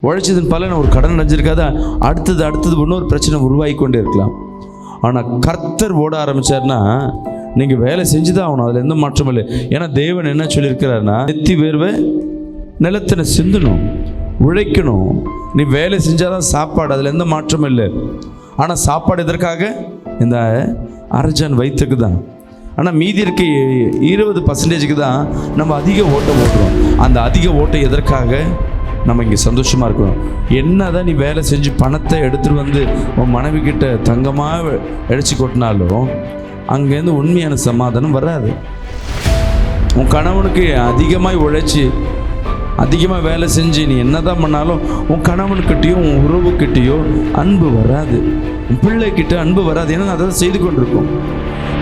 உழைச்சதன் பலன் ஒரு கடன் அடைஞ்சிருக்காத, அடுத்தது இன்னொரு பிரச்சனை உருவாகி கொண்டே இருக்கலாம். ஆனால் கர்த்தர் ஓட ஆரம்பிச்சார்னா நீங்கள் வேலை செஞ்சு தான் ஆகணும், அதில் எந்த மாற்றமும் இல்லை. ஏன்னா தேவன் என்ன சொல்லியிருக்கிறாருன்னா, நெத்தி வேர்வை நிலத்தில் சிந்தணும், உழைக்கணும். நீ வேலை செஞ்சாதான் சாப்பாடு, அதில் எந்த மாற்றமும் இல்லை. ஆனால் சாப்பாடு எதற்காக? இந்த அரஜான் வயிற்றுக்கு தான். ஆனால் மீதி இருக்க 20% தான் நம்ம அதிக ஓட்டம் ஓட்டுறோம். அந்த அதிக ஓட்டம் எதற்காக? நம்ம இங்கே சந்தோஷமாக இருக்கணும். என்ன தான் நீ வேலை செஞ்சு பணத்தை எடுத்துகிட்டு வந்து உன் மனைவி கிட்ட தங்கமாக அடிச்சு கொட்டினாலும் அங்கேருந்து உண்மையான சமாதானம் வராது. உன் கணவனுக்கு அதிகமாக உழைச்சி அதிகமாக வேலை செஞ்சு நீ என்ன தான் பண்ணாலும் உன் கணவனுக்கிட்டேயோ உன் உறவுக்கிட்டேயோ அன்பு வராது, உன் பிள்ளைக்கிட்ட அன்பு வராது. ஏன்னா அதை செய்து கொண்டிருக்கும்.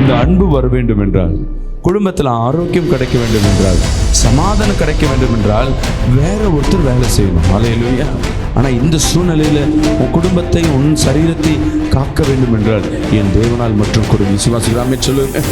இந்த அன்பு வர வேண்டும் என்றால், குடும்பத்தில் ஆரோக்கியம் கிடைக்க வேண்டும் என்றால், சமாதானம் கிடைக்க வேண்டும் என்றால் வேற ஒருத்தர் வேலை செய்யணும். அல்லேலூயா. ஆனால் இந்த சூழ்நிலையில் உன் குடும்பத்தை உன் சரீரத்தை காக்க வேண்டும் என்றால் என் தேவனால் மற்றும் கூட விசுவாசிகளாமே சொல்லுங்க.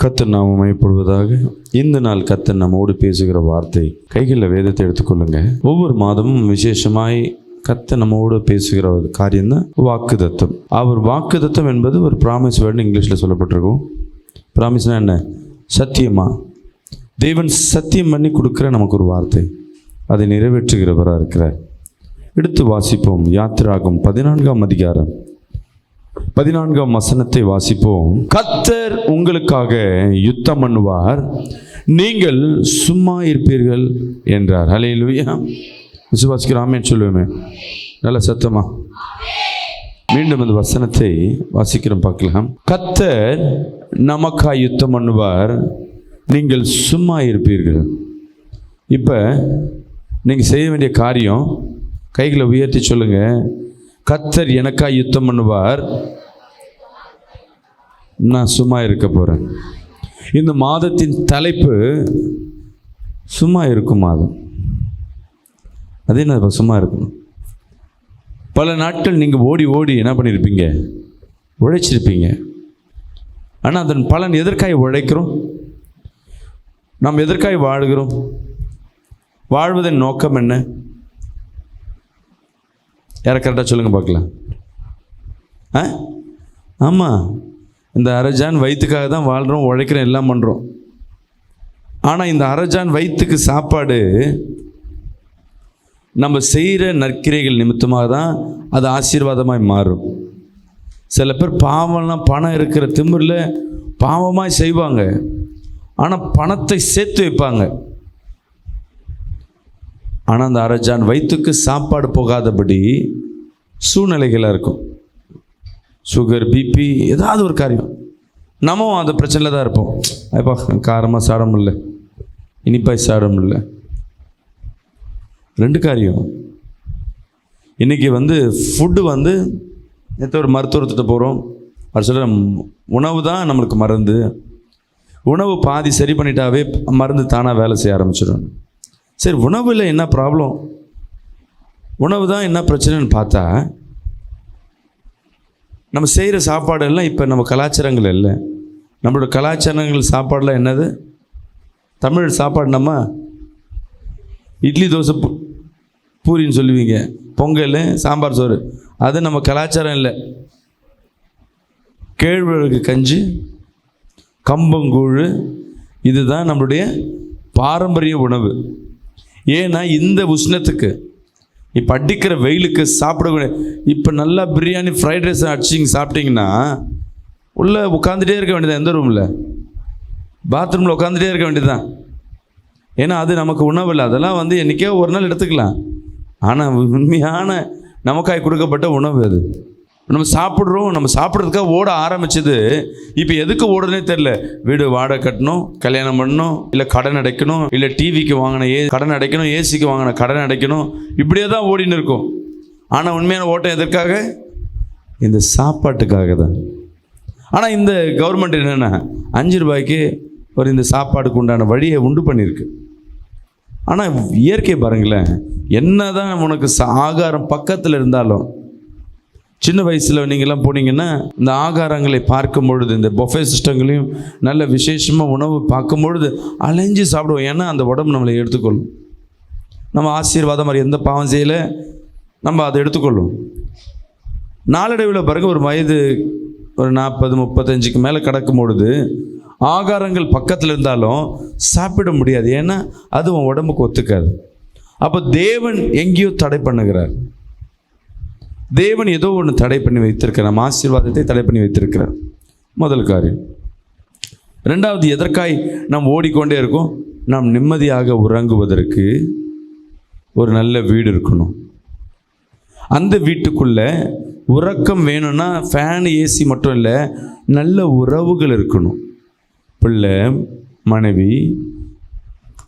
கர்த்தர் நாமம் மகிமைப்படுவதாக. இந்த நாள் கர்த்தர் நம்மோடு பேசுகிற வார்த்தை, கைகளில் வேதத்தை எடுத்துக்கொள்ளுங்க. ஒவ்வொரு மாதமும் விசேஷமாய் கர்த்தர் நம்மோடு பேசுகிற ஒரு காரியம்தான் வாக்குத்தத்தம். அவர் வாக்குத்தத்தம் என்பது ஒரு ப்ராமிஸ் வேர்டுன்னு இங்கிலீஷில் சொல்லப்பட்டிருக்கும். ப்ராமிஸ்னா என்ன? சத்தியமா. தேவன் சத்தியம் பண்ணி கொடுக்குற நமக்கு ஒரு வார்த்தை, அதை நிறைவேற்றுகிறவராக இருக்கிறார். எடுத்து வாசிப்போம். யாத்திராகமம் 14ஆம் அதிகாரம் 14ஆம் வசனத்தை வாசிப்போம். கர்த்தர் உங்களுக்காக யுத்தம் பண்ணுவார், நீங்கள் சும்மா இருப்பீர்கள் என்றார். அல்லேலூயா. விசுவாசிக்கிறோமே சொல்லுவேமே நல்ல சத்தமா. மீண்டும் அந்த வசனத்தை வாசிக்கிறோம், பார்க்கலாம். கர்த்தர் நமக்காக யுத்தம் பண்ணுவார், நீங்கள் சும்மா இருப்பீர்கள். இப்போ நீங்கள் செய்ய வேண்டிய காரியம், கைகளை உயர்த்தி சொல்லுங்க, கர்த்தர் எனக்காக யுத்தம் பண்ணுவார், நான் சும்மா இருக்க போகிறேன். இந்த மாதத்தின் தலைப்பு சும்மா இருக்கும் மாதம். அது என்ன சும்மா இருக்கணும்? பல நாட்கள் நீங்கள் ஓடி ஓடி என்ன பண்ணியிருப்பீங்க? உழைச்சிருப்பீங்க. ஆனால் அதன் பலன் எதற்காக உழைக்கிறோம்? நாம் எதற்காக வாழ்கிறோம்? வாழ்வதன் நோக்கம் என்ன? யாரை கரெக்டாக சொல்லுங்கள் பார்க்கலாம். ஆமாம், இந்த அரஜான் வயிற்றுக்காக தான் வாழ்கிறோம், உழைக்கிறோம், எல்லாம் பண்ணுறோம். ஆனால் இந்த அரஜான் வயிற்றுக்கு சாப்பாடு நம்ம செய்கிற நற்கிரைகள் நிமித்தமாக தான் அது ஆசீர்வாதமாய் மாறும். சில பேர் பாவம்லாம் பணம் இருக்கிற திமிரில் பாவமாக செய்வாங்க, ஆனால் பணத்தை சேர்த்து வைப்பாங்க. ஆனால் அந்த அரஜான் வயிற்றுக்கு சாப்பாடு போகாதபடி சூழ்நிலைகளாக இருக்கும். சுகர், பிபி, ஏதாவது ஒரு காரியம், நம்ம அந்த பிரச்சனையில் தான் இருப்போம். அப்பா காரமாக சாப்பிட முடியல, இனிப்பாய் சாப்பிட முடியல. ரெண்டு காரியம். இன்றைக்கி ஃபுட்டு நேற்று ஒரு மருத்துவர்கிட்ட போகிறோம், அவர் சொல்கிற உணவு தான் நம்மளுக்கு மருந்து. உணவு பாதி சரி பண்ணிட்டாவே மருந்து தானாக வேலை செய்ய ஆரம்பிச்சிடும். சரி, உணவில் என்ன ப்ராப்ளம்? உணவு தான் என்ன பிரச்சனைன்னு பார்த்தா, நம்ம செய்கிற சாப்பாடெல்லாம் இப்போ நம்ம கலாச்சாரங்கள் இல்லை. நம்மளோட கலாச்சாரங்கள் சாப்பாடெலாம் என்னது? தமிழ் சாப்பாடு நம்ம இட்லி, தோசை, பூரின்னு சொல்லுவீங்க, பொங்கல், சாம்பார், சோறு. அது நம்ம கலாச்சாரம் இல்லை. கேழ்வரகு கஞ்சி, கம்பங்கூழ், இதுதான் நம்மளுடைய பாரம்பரிய உணவு. ஏன்னா இந்த உஷ்ணத்துக்கு, இப்போ அடிக்கிற வெயிலுக்கு சாப்பிடக்கூடிய, இப்போ நல்லா பிரியாணி, ஃப்ரைட் ரைஸ் அடிச்சிங்க சாப்பிட்டிங்கன்னா உள்ளே உட்காந்துட்டே இருக்க வேண்டியதான். எந்த ரூமில்? பாத்ரூமில் உட்காந்துட்டே இருக்க வேண்டியதுதான். ஏன்னா அது நமக்கு உணவு இல்லை. அதெல்லாம் என்றைக்கே ஒரு நாள் எடுத்துக்கலாம். ஆனால் உண்மையான நமக்காய் கொடுக்கப்பட்ட உணவு அது. நம்ம சாப்பிட்றோம், நம்ம சாப்பிட்றதுக்காக ஓட ஆரம்பிச்சது. இப்போ எதுக்கு ஓடுறதுனே தெரில. வீடு வாடகை கட்டணும், கல்யாணம் பண்ணணும், இல்லை கடன் அடைக்கணும், இல்லை டிவிக்கு வாங்கின கடன் அடைக்கணும், ஏசிக்கு வாங்கின கடன் அடைக்கணும், இப்படியே தான் ஓடின்னு இருக்கும். ஆனால் உண்மையான ஓட்டம் எதற்காக? இந்த சாப்பாட்டுக்காக தான். ஆனால் இந்த கவர்மெண்ட் என்னென்னா 5 ரூபாய்க்கு ஒரு இந்த சாப்பாடுக்கு உண்டான வழியை உண்டு பண்ணியிருக்கு. ஆனால் இயற்கை பாருங்களேன், என்னதான் உனக்கு ஆகாரம் பக்கத்தில் இருந்தாலும், சின்ன வயசில் நீங்கள்லாம் போனீங்கன்னா இந்த ஆகாரங்களை பார்க்கும் பொழுது, இந்த பொஃபே சிஸ்டங்களையும் நல்ல விசேஷமாக உணவு பார்க்கும் பொழுது அலைஞ்சு சாப்பிடுவோம். ஏன்னா அந்த உடம்பு நம்மளை எடுத்துக்கொள்ளும். நம்ம ஆசீர்வாதம் மாதிரி எந்த பாவம் செய்யலை, நம்ம அதை எடுத்துக்கொள்ளும். நாளடைவில் பிறகு ஒரு வயது ஒரு 40-35க்கு மேலே கிடக்கும் பொழுது ஆகாரங்கள் பக்கத்தில் இருந்தாலும் சாப்பிட முடியாது. ஏன்னா அது உன் உடம்புக்கு ஒத்துக்காது. அப்போ தேவன் எங்கேயோ தடை பண்ணுகிறார். தேவன் ஏதோ ஒன்று தடை பண்ணி வைத்திருக்கிறார். நம்ம ஆசீர்வாதத்தை தடை பண்ணி வைத்திருக்கிறார். முதல் காரியம். ரெண்டாவது, எதற்காய் நாம் ஓடிக்கொண்டே இருக்கோம்? நாம் நிம்மதியாக உறங்குவதற்கு ஒரு நல்ல வீடு இருக்கணும். அந்த வீட்டுக்குள்ளே உறக்கம் வேணும்னா ஃபேன் ஏசி மட்டும் இல்லை, நல்ல உறவுகள் இருக்கணும். பிள்ளை, மனைவி,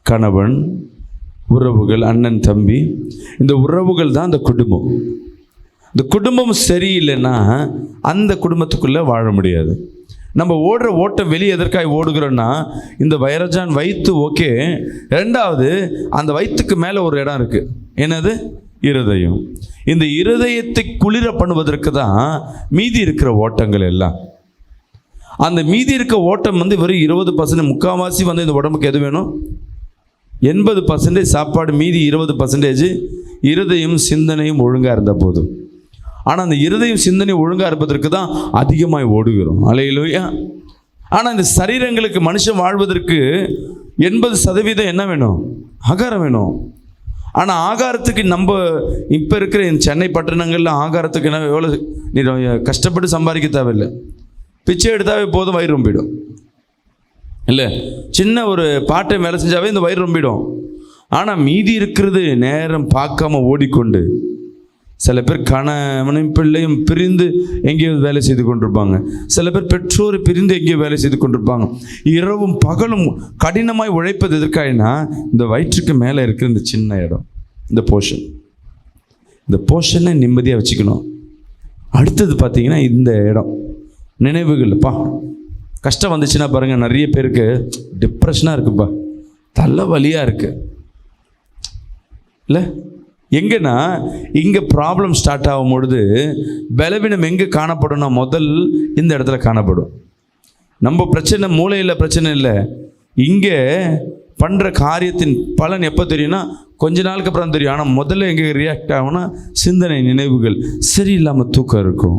கணவன், உறவுகள், அண்ணன், தம்பி, இந்த உறவுகள் தான் அந்த குடும்பம். இந்த குடும்பம் சரியில்லைன்னா அந்த குடும்பத்துக்குள்ளே வாழ முடியாது. நம்ம ஓடுற ஓட்டம் வெளியே எதற்காக ஓடுகிறோன்னா, இந்த வைரஜான் வயிற்று ஓகே. ரெண்டாவது, அந்த வயிற்றுக்கு மேலே ஒரு இடம் இருக்குது. என்னது? இருதயம். இந்த இருதயத்தை குளிர பண்ணுவதற்கு தான் மீதி இருக்கிற ஓட்டங்கள் எல்லாம். அந்த மீதி இருக்க ஓட்டம் வெறும் 20%, முக்கால்வாசி இந்த உடம்புக்கு எது வேணும்? 80% சாப்பாடு, மீதி 20% இருதயம் சிந்தனையும் ஒழுங்காக இருந்தால் போதும். ஆனால் அந்த இருதயம் சிந்தனை ஒழுங்காக இருப்பதற்கு தான் அதிகமாக ஓடுகிறோம். அல்லேலூயா. ஆனால் இந்த சரீரங்களுக்கு மனுஷன் வாழ்வதற்கு 80% என்ன வேணும்? ஆகாரம் வேணும். ஆனால் ஆகாரத்துக்கு நம்ம இப்போ இருக்கிற சென்னை பட்டணங்களில் ஆகாரத்துக்கு என்ன எவ்வளோ நீ கஷ்டப்பட்டு சம்பாதிக்க தேவையில்லை. பிச்சை எடுத்தாவே போதும், வயிறு ரொம்பிடும். இல்லை, சின்ன ஒரு பாட்டை வேலை செஞ்சாவே இந்த வயிறு ரொம்பிடும். ஆனால் மீதி இருக்கிறது நேரம் பார்க்காம ஓடிக்கொண்டு, சில பேர் கணவனையும் பிள்ளையும் பிரிந்து எங்கேயோ வேலை செய்து கொண்டிருப்பாங்க. சில பேர் பெற்றோரை பிரிந்து எங்கேயோ வேலை செய்து கொண்டிருப்பாங்க. இரவும் பகலும் கடினமாய் உழைப்பது எதற்காகனா, இந்த வயிற்றுக்கு மேலே இருக்கிற இந்த சின்ன இடம், இந்த போர்ஷனை நிம்மதியாக வச்சுக்கணும். அடுத்தது பார்த்தீங்கன்னா இந்த இடம் நினைவுகள்ப்பா. கஷ்டம் வந்துச்சுன்னா பாருங்கள், நிறைய பேருக்கு டிப்ரெஷனாக இருக்குப்பா, தலைவலியாக இருக்கு. இல்லை, எங்கன்னா இங்கே ப்ராப்ளம் ஸ்டார்ட் ஆகும் பொழுது பலவீனம் எங்கே காணப்படும்னா, முதல் இந்த இடத்துல காணப்படும். நம்ம பிரச்சனை மூளையில் பிரச்சனை இல்லை, இங்கே பண்ணுற காரியத்தின் பலன் எப்போ தெரியும்னா கொஞ்ச நாளுக்கு அப்புறம் தெரியும். ஆனால் முதல்ல எங்கே ரியாக்ட் ஆகும்னா சிந்தனை, நினைவுகள் சரியில்லாமல் தூக்கம் இருக்கும்.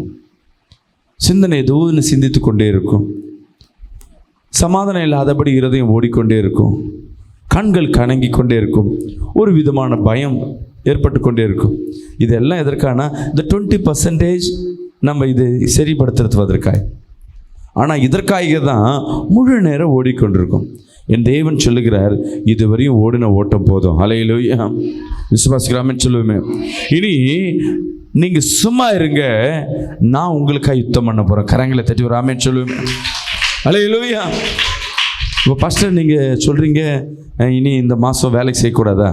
சிந்தனை ஏதோன்னு சிந்தித்து கொண்டே இருக்கும். சமாதானம் இல்லாதபடி இருதயம் ஓடிக்கொண்டே இருக்கும். கண்கள் கணங்கி கொண்டே இருக்கும். ஒரு விதமான பயம் ஏற்பட்டு கொண்டே இருக்கும். இதெல்லாம் எதற்கான? இந்த 20% நம்ம இது சரிப்படுத்துறதுவதற்காக. ஆனால் இதற்காக தான் முழு நேரம் ஓடிக்கொண்டிருக்கும். என் தேவன் சொல்லுகிறார், இதுவரையும் ஓடின ஓட்டம் போதும். அல்லேலூயா. விசுவாசிக்கிறாமன்னு சொல்லுவேன். இனி நீங்கள் சும்மா இருங்க, நான் உங்களுக்காக யுத்தம் பண்ண போகிறேன். கரங்களை தட்டி ஒரு ஆமென் சொல்லுவேன். அல்லேலூயா. இப்போ பாஸ்டர் நீங்கள் சொல்கிறீங்க, இனி இந்த மாதம் வேலைக்கு செய்யக்கூடாதா,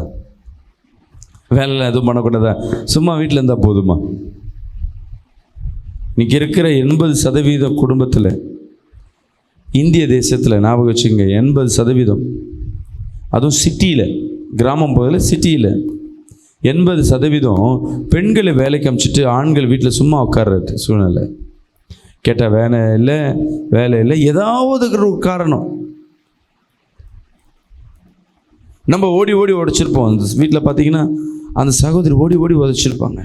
வேலையில் எதுவும் பண்ணக்கூடாதா, சும்மா வீட்டில் இருந்தால் போதுமா? இன்றைக்கி இருக்கிற 80% குடும்பத்தில், இந்திய தேசத்தில் ஞாபகம் வச்சுங்க, 80%, அதுவும் சிட்டியில், கிராமம் பகுதியில், சிட்டியில் 80% பெண்களை வேலைக்கு அனுப்பிச்சிட்டு ஆண்கள் வீட்டில் சும்மா உட்கார்ற சூழ்நிலை. கேட்டால் வேலை இல்லை, ஏதாவது ஒரு காரணம். நம்ம ஓடி உடைச்சிருப்போம். அந்த வீட்டில் பார்த்தீங்கன்னா அந்த சகோதரி ஓடி உதைச்சிருப்பாங்க.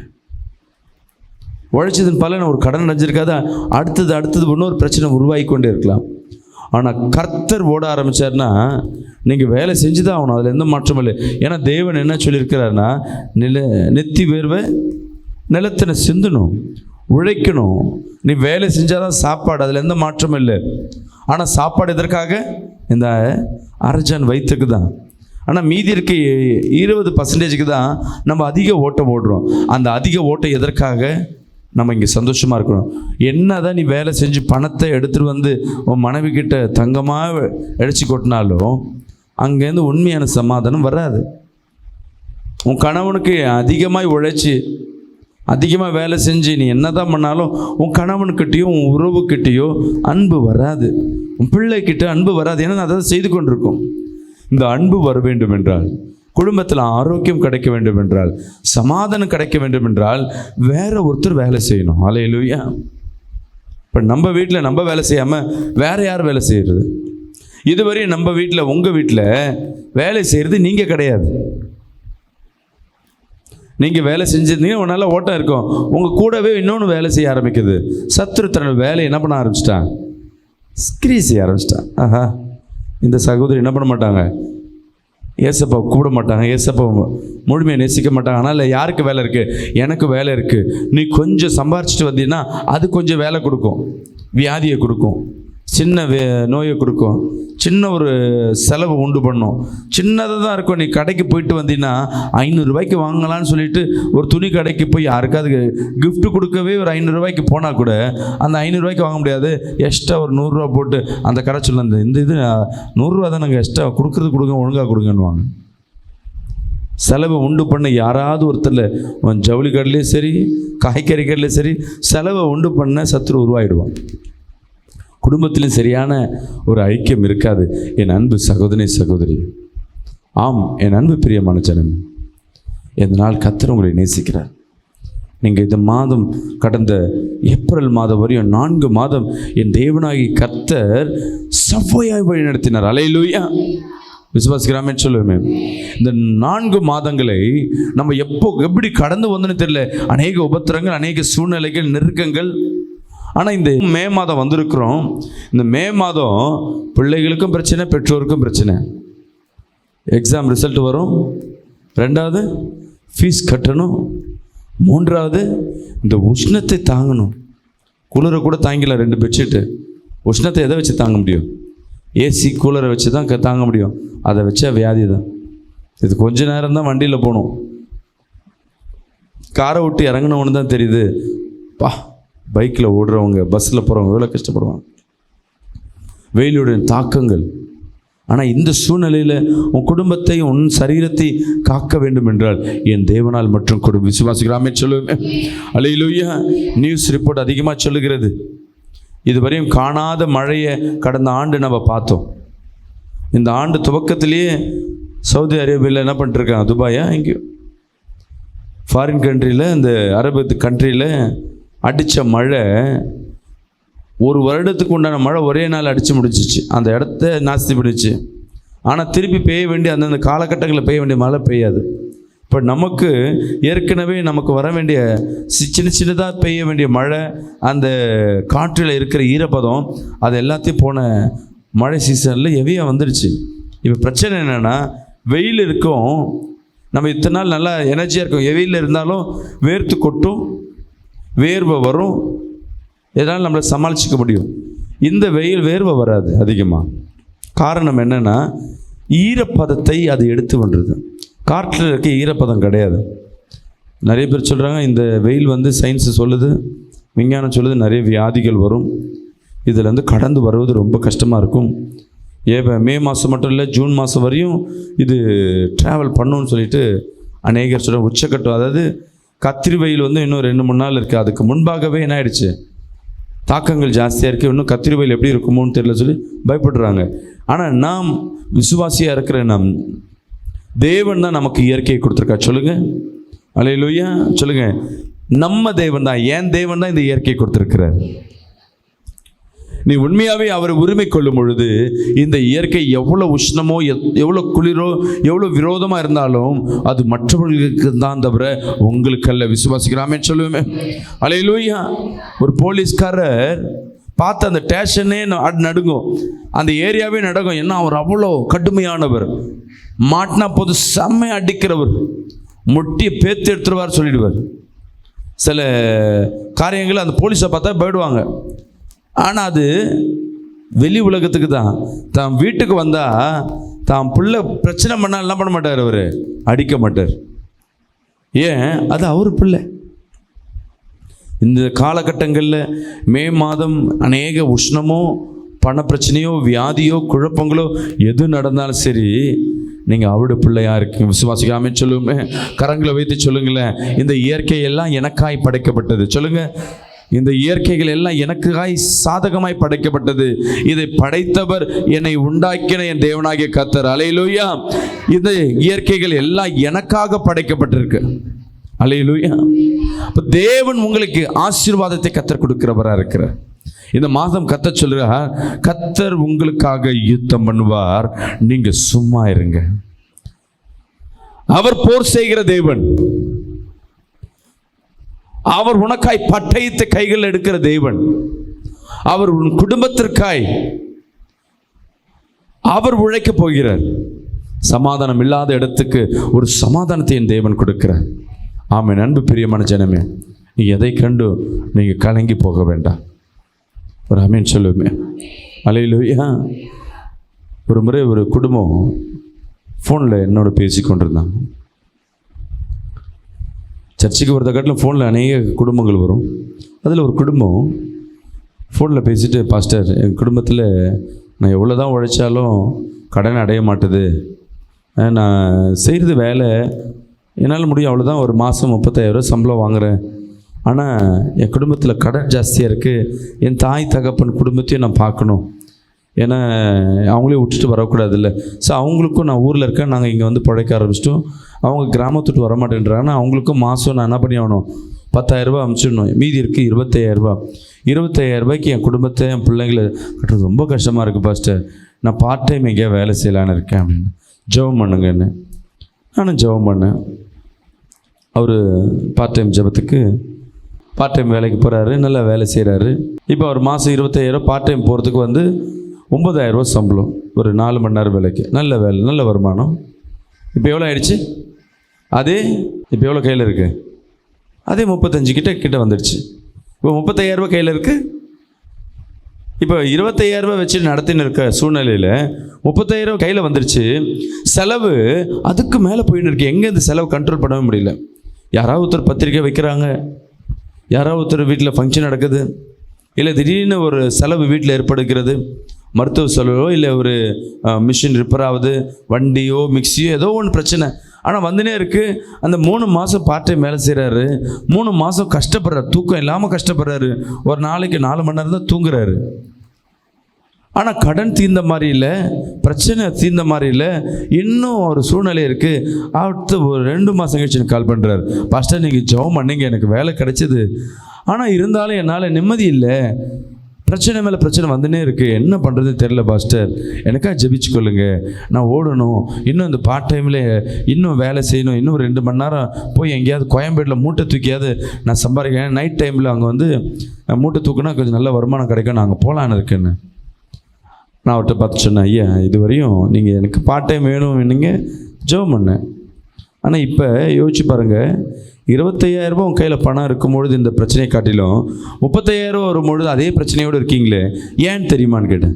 உழைச்சதன் பலன் ஒரு கடன் அடைஞ்சிருக்காத, அடுத்தது இன்னொரு பிரச்சனை உருவாகி கொண்டே இருக்கலாம். ஆனால் கர்த்தர் ஓட ஆரம்பித்தார்னா நீங்கள் வேலை செஞ்சு தான் ஆகணும். அதில் எந்த மாற்றமும் இல்லை. ஏன்னா தேவன் என்ன சொல்லியிருக்கிறாருன்னா, நெத்தி வேர்வை நிலத்தின சிந்தணும், உழைக்கணும். நீ வேலை செஞ்சால் தான் சாப்பாடு, அதில் எந்த மாற்றமும் இல்லை. ஆனால் சாப்பாடு எதற்காக? இந்த அரஜான் வயிற்றுக்கு தான். ஆனால் மீதி இருக்க 20%க்கு தான் நம்ம அதிக ஓட்டம் ஓடுறோம். அந்த அதிக ஓட்டம் எதற்காக? நம்ம இங்கே சந்தோஷமாக இருக்கணும். என்ன தான் நீ வேலை செஞ்சு பணத்தை எடுத்துகிட்டு வந்து உன் மனைவி கிட்ட தங்கமாக அடிச்சு கொட்டினாலும் அங்கேருந்து உண்மையான சமாதானம் வராது. உன் கணவனுக்கு அதிகமாக உழைச்சி அதிகமாக வேலை செஞ்சு நீ என்ன தான் பண்ணாலும் உன் கணவனுக்கிட்டேயோ உன் உறவுக்கிட்டேயோ அன்பு வராது. உன் பிள்ளைக்கிட்ட அன்பு வராது. ஏன்னா அதை செய்து கொண்டிருக்கும். இந்த அன்பு வர வேண்டும் என்றால் குடும்பத்தில் ஆரோக்கியம் கிடைக்க வேண்டும் என்றால், சமாதானம் கிடைக்க வேண்டும் என்றால் வேற ஒருத்தர் வேலை செய்யணும். அல்லேலூயா. இப்போ நம்ம வீட்டில் நம்ம வேலை செய்யாமல் வேற யார் வேலை செய்கிறது? இதுவரையும் நம்ம வீட்டில், உங்கள் வீட்டில் வேலை செய்கிறது நீங்கள் கிடையாது. நீங்கள் வேலை செஞ்சிருந்தீங்கன்னா ஒரு நல்ல ஓட்டம் இருக்கும். உங்கள் கூடவே இன்னொன்று வேலை செய்ய ஆரம்பிக்குது. சத்துரு தன்னோட வேலையை என்ன பண்ண ஆரம்பிச்சிட்டான்? ஸ்கிரீஸ் செய்ய ஆரம்பிச்சிட்டான். ஆஹா, இந்த சகோதரி என்ன பண்ண மாட்டாங்க? ஏசப்பா கூப்பிட மாட்டாங்க, ஏசப்பா முழுமையை நேசிக்க மாட்டாங்க. ஆனால் யாருக்கு வேலை இருக்குது? எனக்கு வேலை இருக்குது. நீ கொஞ்சம் சம்பாரிச்சிட்டு வந்தீங்கன்னா அது கொஞ்சம் வேலை கொடுக்கும், வியாதியை கொடுக்கும், சின்ன நோயை கொடுக்கும், சின்ன ஒரு செலவு உண்டு பண்ணும். சின்னதாக தான் இருக்கும். நீ கடைக்கு போயிட்டு வந்தீங்கன்னா 500 ரூபாய்க்கு வாங்கலான்னு சொல்லிட்டு ஒரு துணி கடைக்கு போய் யாருக்காவது கிஃப்ட் கொடுக்கவே ஒரு 500 ரூபாய்க்கு போனால் கூட அந்த 500 ரூபாய்க்கு வாங்க முடியாது. எக்ஸ்ட்ரா ஒரு 100 ரூபா போட்டு அந்த கடை சொல்ல, இந்த இது 100 ரூபா தான் நாங்கள் எக்ஸ்ட்ரா கொடுக்குறது, கொடுங்க, ஒழுங்காக கொடுங்கன்னுவாங்க. செலவு உண்டு பண்ண யாராவது ஒருத்தர் ஜவுளி கடையிலையும் சரி, காய்கறி கடையிலையும் சரி, செலவை உண்டு பண்ண சத்துரு உருவாயிடுவான். குடும்பத்திலும் சரியான ஒரு ஐக்கியம் இருக்காது. என் அன்பு சகோதரி சகோதரி, ஆம் என் அன்பு பிரியமான ஜனமே, இதனால் கர்த்தர் உங்களை நேசிக்கிறார். நீங்கள் இந்த மாதம், கடந்த ஏப்ரல் மாதம் வரையும் 4 மாதம் என் தேவனாகி கர்த்தர் செவ்வையாய் வழி நடத்தினார். அல்லேலூயா. விசுவாசிக்கிறாமே சொல்லுவேமே. இந்த 4 மாதங்களை நம்ம எப்படி கடந்து வந்தோன்னு தெரியல. அநேக உபத்திரங்கள், அநேக சூழ்நிலைகள், நெருக்கங்கள். ஆனால் இந்த மே மாதம் வந்திருக்கிறோம். இந்த மே மாதம் பிள்ளைகளுக்கும் பிரச்சனை, பெற்றோருக்கும் பிரச்சனை. எக்ஸாம் ரிசல்ட் வரும், 2வது ஃபீஸ் கட்டணும், 3வது இந்த உஷ்ணத்தை தாங்கணும். குளிரை கூட தாங்கிடலாம் 2 பெட்ஷீட்டு. உஷ்ணத்தை எதை வச்சு தாங்க முடியும்? ஏசி கூலரை வச்சு தான் தாங்க முடியும். அதை வச்சா வியாதி தான். இது கொஞ்ச நேரம் தான் வண்டியில் போகணும். காரை விட்டு இறங்கினவனு தான் தெரியுது, பா பைக்கில் ஓடுறவங்க, பஸ்ஸில் போகிறவங்க எவ்வளோ கஷ்டப்படுவாங்க, வெயிலுடைய தாக்கங்கள். ஆனால் இந்த சூழ்நிலையில் உன் குடும்பத்தை, உன் சரீரத்தை காக்க வேண்டும் என்றால் என் தேவனால் மற்றும் விசுவாசிக்கிறாமே சொல்லுவேன். அல்லேலூயா. நியூஸ் ரிப்போர்ட் அதிகமாக சொல்லுகிறது. இதுவரையும் காணாத மழையை கடந்த ஆண்டு நம்ம பார்த்தோம். இந்த ஆண்டு துவக்கத்திலேயே சவுதி அரேபியாவில் என்ன பண்ணிட்டுருக்காங்க, துபாயா எங்கேயோ ஃபாரின் கண்ட்ரியில், இந்த அரபு கண்ட்ரியில் அடித்த மழை, ஒரு வருடத்துக்கு உண்டான மழை ஒரே நாள் அடித்து முடிச்சிச்சு. அந்த இடத்த நாஸ்தி பண்ணிச்சு. ஆனால் திருப்பி பெய்ய வேண்டிய அந்தந்த காலகட்டங்களில் பெய்ய வேண்டிய மழை பெய்யாது. இப்போ நமக்கு ஏற்கனவே நமக்கு வர வேண்டிய சின்னதாக பெய்ய வேண்டிய மழை, அந்த காற்றில் இருக்கிற ஈரப்பதம், அது எல்லாத்தையும் போன மழை சீசனில் ஹெவியாக வந்துடுச்சு. இப்போ பிரச்சனை என்னென்னா, வெயில் இருக்கும், நம்ம இத்தனை நாள் நல்லா எனர்ஜியாக இருக்கும், வெயிலில் இருந்தாலும் வேர்த்து கொட்டும், வேர்வை வரும், இதனால் நம்மளை சமாளிச்சிக்க முடியும். இந்த வெயில் வேர்வை வராது அதிகமாக. காரணம் என்னென்னா, ஈரப்பதத்தை அது எடுத்து வந்துடுது. காற்றில் இருக்க ஈரப்பதம் கிடையாது. நிறைய பேர் சொல்கிறாங்க, இந்த வெயில் சயின்ஸு சொல்லுது, விஞ்ஞானம் சொல்லுது, நிறைய வியாதிகள் வரும், இதில் கடந்து வருவது ரொம்ப கஷ்டமாக இருக்கும். மே மாதம் மட்டும் இல்லை, ஜூன் மாதம் வரையும் இது ட்ராவல் பண்ணணும்னு சொல்லிட்டு அநேகர் சொல்ல. உச்சக்கட்டம், அதாவது கத்திரி வெயில் இன்னும் 2-3 நாள் இருக்குது. அதுக்கு முன்பாகவே என்ன ஆயிடுச்சு, தாக்கங்கள் ஜாஸ்தியாக இருக்குது. இன்னும் கத்திரி வெயில் எப்படி இருக்குமோன்னு தெரியல சொல்லி பயப்படுறாங்க. ஆனால் நாம் விசுவாசியாக இருக்கிற தேவன் தான் நமக்கு இயற்கையை கொடுத்துருக்கா. சொல்லுங்கள் அல்லேலூயா. சொல்லுங்கள், நம்ம தேவன் தான், ஏன் தேவன் தான் இந்த இயற்கையை கொடுத்துருக்கிறார். நீ உண்மையாகவே அவரை உரிமை கொள்ளும் பொழுது இந்த இயற்கை எவ்வளோ உஷ்ணமோ, எவ்வளோ குளிரோ, எவ்வளோ விரோதமாக இருந்தாலும் அது மற்றவர்களுக்கு தான் தவிர உங்களுக்கல்ல. விசுவாசிக்கிறாமே சொல்லுவேன். அல்லேலூயா. ஒரு போலீஸ்காரர் பார்த்து அந்த ஸ்டேஷனே நடுங்கும், அந்த ஏரியாவே நடுங்கும். ஏன்னா அவர் அவ்வளோ கடுமையானவர், மாட்டினா போது செம்மையை அடிக்கிறவர், முட்டியை பேத்து எடுத்துருவார் சொல்லிடுவார். சில காரியங்கள் அந்த போலீஸை பார்த்தா போயிடுவாங்க. ஆனால் அது வெளி உலகத்துக்கு தான். தான் வீட்டுக்கு வந்தால் தான் பிள்ளை பிரச்சனை பண்ணால் என்ன பண்ண மாட்டார், அவர் அடிக்க மாட்டார். ஏன்? அது அவர் பிள்ளை. இந்த காலகட்டங்களில் மே மாதம் அநேக உஷ்ணமோ, பண பிரச்சனையோ, வியாதியோ, குழப்பங்களோ எது நடந்தாலும் சரி, நீங்கள் அவருடைய பிள்ளையாக இருக்கீங்க. விசுவாசிக்காமே சொல்லுங்க, கரங்களை வைத்து சொல்லுங்களேன், இந்த இயற்கையெல்லாம் எனக்காய் படைக்கப்பட்டது. சொல்லுங்கள், இந்த இயற்கைகள் எல்லாம் எனக்காய் சாதகமாய் படைக்கப்பட்டது. இதை படைத்தவர் என்னை உண்டாக்கின என் தேவனாகிய கர்த்தர். அல்லேலூயா. இந்த இயற்கைகள் எல்லாம் எனக்காக படைக்கப்பட்டிருக்கு. அல்லேலூயா. அப்ப தேவன் உங்களுக்கு ஆசீர்வாதத்தை கர்த்தர் கொடுக்கிறவரா இருக்கிறார். இந்த மாதம் கர்த்தர் சொல்றார், கர்த்தர் உங்களுக்காக யுத்தம் பண்ணுவார், நீங்க சும்மா இருங்க. அவர் போர் செய்கிற தேவன். அவர் உனக்காய் பட்டயத்தை கைகள் எடுக்கிற தேவன். அவர் உன் குடும்பத்திற்காய் அவர் உழைக்க போகிறார். சமாதானம் இல்லாத இடத்துக்கு ஒரு சமாதானத்தை என் தேவன் கொடுக்கிறார். ஆமென். அன்பு பிரியமான ஜனமே, நீ எதை கண்டு நீங்க கலங்கி போக வேண்டாம். ஒரு ஆமென் சொல்லுமே. அல்லேலூயா. ஒரு முறை ஒரு குடும்பம் ஃபோனில் என்னோட பேசி கொண்டிருந்தாங்க. சர்ச்சுக்கு வரத காட்டிலும் ஃபோனில் அநேக குடும்பங்கள் வரும். அதில் ஒரு குடும்பம் ஃபோனில் பேசிட்டு, பாஸ்டர், என் குடும்பத்தில் நான் எவ்வளோ தான் உழைச்சாலும் கடன் அடைய மாட்டுது. நான் செய்கிறது வேலை என்னால் முடியும், அவ்வளோதான், ஒரு மாதம் 35,000 சம்பளம் வாங்குகிறேன். ஆனால் என் குடும்பத்தில் கடன் ஜாஸ்தியாக இருக்குது. என் தாய் தகப்பன் குடும்பத்தையும் நான் பார்க்கணும். ஏன்னா அவங்களே விட்டுட்டு வரக்கூடாதுல்ல. ஸோ அவங்களுக்கும் நான் ஊரில் இருக்கேன், நாங்கள் இங்கே வந்து பிழைக்க ஆரம்பிச்சிட்டோம். அவங்க கிராமத்துட்டு வர மாட்டேன்றாங்கன்னா அவங்களுக்கும் மாதம் நான் என்ன பண்ணி ஆகணும், 10,000 அனுப்பிச்சிடணும். மீதி இருக்குது 25,000. 25,000 என் குடும்பத்தை, என் பிள்ளைங்களை கட்டுறது ரொம்ப கஷ்டமாக இருக்குது பாஸ்டர். நான் பார்ட் டைம் எங்கேயா வேலை செய்யலான்னு இருக்கேன் அப்படின்னு. ஜெபம் பண்ணுங்கன்னு நானும் ஜெபம் பண்ணேன். அவர் பார்ட் டைம் ஜெபத்துக்கு பார்ட் டைம் வேலைக்கு போகிறாரு, நல்லா வேலை செய்கிறாரு. இப்போ அவர் மாதம் 25,000 பார்ட் டைம் போகிறதுக்கு வந்து 9,000 சம்பளம், ஒரு 4 மணி நேரம் வேலைக்கு. நல்ல வேலை, நல்ல வருமானம். இப்போ எவ்வளோ ஆயிடுச்சு? அதே இப்போ எவ்வளோ கையில் இருக்குது? அதே 35 கிட்ட வந்துடுச்சு. இப்போ 35,000 கையில் இருக்குது. இப்போ 25,000 வச்சு நடத்தின்னு இருக்க சூழ்நிலையில் 30,000 கையில் வந்துடுச்சு. செலவு அதுக்கு மேலே போயின்னு இருக்கு. எங்கே இந்த செலவு கண்ட்ரோல் பண்ணவே முடியல. யாராவது ஒருத்தர் பத்திரிக்கை வைக்கிறாங்க, யாராவது ஒருத்தர் வீட்டில் ஃபங்க்ஷன் நடக்குது, இல்லை திடீர்னு ஒரு செலவு வீட்டில் ஏற்படுகிறது, மருத்துவ செலவோ இல்லை ஒரு மிஷின் ரிப்பேர் ஆகுது, வண்டியோ மிக்சியோ ஏதோ ஒன்று பிரச்சனை. ஆனால் வந்துனே இருக்குது. அந்த 3 மாதம் பார்ட் டைம் வேலை செய்கிறாரு, 3 மாதம் கஷ்டப்படுறாரு, தூக்கம் இல்லாமல் கஷ்டப்படுறாரு. ஒரு நாளைக்கு 4 மணி நேரம் தான் தூங்குறாரு. ஆனால் கடன் தீர்ந்த மாதிரி இல்லை, பிரச்சனை தீர்ந்த மாதிரி இல்லை, இன்னும் ஒரு சூழ்நிலை இருக்குது. அடுத்து ஒரு 2 மாதம் கழிச்சு எனக்கு கால் பண்ணுறாரு, பாஸ்டர் நீங்கள் ஜெபம் பண்ணீங்க, எனக்கு வேலை கிடைச்சிது, ஆனால் இருந்தாலும் என்னால் நிம்மதி இல்லை, பிரச்சனை மேலே பிரச்சனை வந்துனே இருக்குது, என்ன பண்ணுறதுன்னு தெரில பாஸ்டர், எனக்காக ஜெபிச்சுக்கொள்ளுங்க, நான் ஓடணும், இன்னும் இந்த பார்ட் டைமில் இன்னும் வேலை செய்யணும், இன்னும் 2 மணி நேரம் போய் எங்கேயாவது கோயம்பேட்டில் மூட்டை தூக்கியாவது நான் சம்பாதிக்கிறேன், நைட் டைமில் அங்கே வந்து மூட்டை தூக்குனா கொஞ்சம் நல்ல வருமானம் கிடைக்கும், நான் அங்கே போகலான்னு இருக்கேன்னு. நான் அவர்கிட்ட பார்த்து சொன்னேன், ஐயா இது வரையும் நீங்கள் எனக்கு பார்ட் டைம் வேணும் நீங்கள் ஜெபம் பண்ணேன். ஆனால் இப்போ யோசிச்சு பாருங்கள், 25,000 உங்கள் கையில் பணம் இருக்கும்பொழுது இந்த பிரச்சனையை காட்டிலும் 35,000 வரும்பொழுது அதே பிரச்சனையோடு இருக்கீங்களே, ஏன்னு தெரியுமான்னு கேட்டேன்.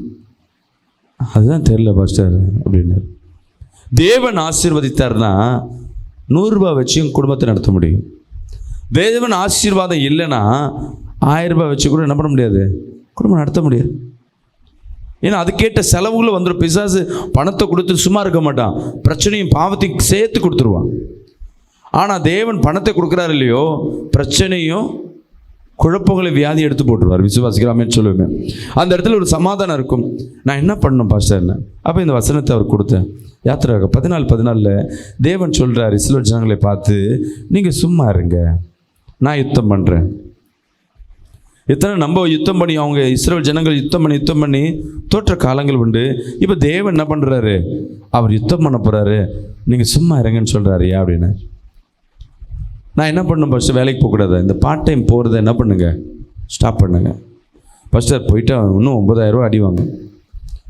அதுதான் தெரியல பாஸ்டர் அப்படின்னு. தேவன் ஆசீர்வதித்தார்னா 100 ரூபாய் வச்சு உங்கள் குடும்பத்தை நடத்த முடியும். தேவன் ஆசீர்வாதம் இல்லைன்னா 1000 ரூபாய் வச்சு கூட என்ன பண்ண முடியாது, குடும்பம் நடத்த முடியாது. ஏன்னா அதுக்கேட்ட செலவுகளும் வந்துடும். பிசாசு பணத்தை கொடுத்து சும்மா இருக்க மாட்டான், பிரச்சனையும் பாவத்தையும் சேர்த்து கொடுத்துருவான். ஆனால் தேவன் பணத்தை கொடுக்குறாரு இல்லையோ, பிரச்சனையும் குழப்பங்களை வியாதி எடுத்து போட்டுருவார். விசுவாசிக்கிறாமேன்னு சொல்லுவேன். அந்த இடத்துல ஒரு சமாதானம் இருக்கும். நான் என்ன பண்ணணும் பாஸ்டர்னு அப்போ இந்த வசனத்தை அவர் கொடுத்தேன். யாத்திராக 14:14 தேவன் சொல்கிறார் இஸ்ரவேல் ஜனங்களை பார்த்து, நீங்கள் சும்மா இருங்க, நான் யுத்தம் பண்ணுறேன். இத்தனை நம்ம யுத்தம் பண்ணி, அவங்க இஸ்ரவேல் ஜனங்கள் யுத்தம் பண்ணி தோற்ற காலங்கள் உண்டு. இப்போ தேவன் என்ன பண்ணுறாரு, அவர் யுத்தம் பண்ண போகிறாரு, நீங்கள் சும்மா இருங்கன்னு சொல்கிறாரு. ஏன் அப்படின்னு, நான் என்ன பண்ணணும் ஃபஸ்ட்டு, வேலைக்கு போகக்கூடாது, இந்த பார்ட் டைம் போகிறத என்ன பண்ணுங்க, ஸ்டாப் பண்ணுங்க. ஃபஸ்ட்டு போயிட்டு இன்னும் 9,000 ரூபா அடிவாங்க.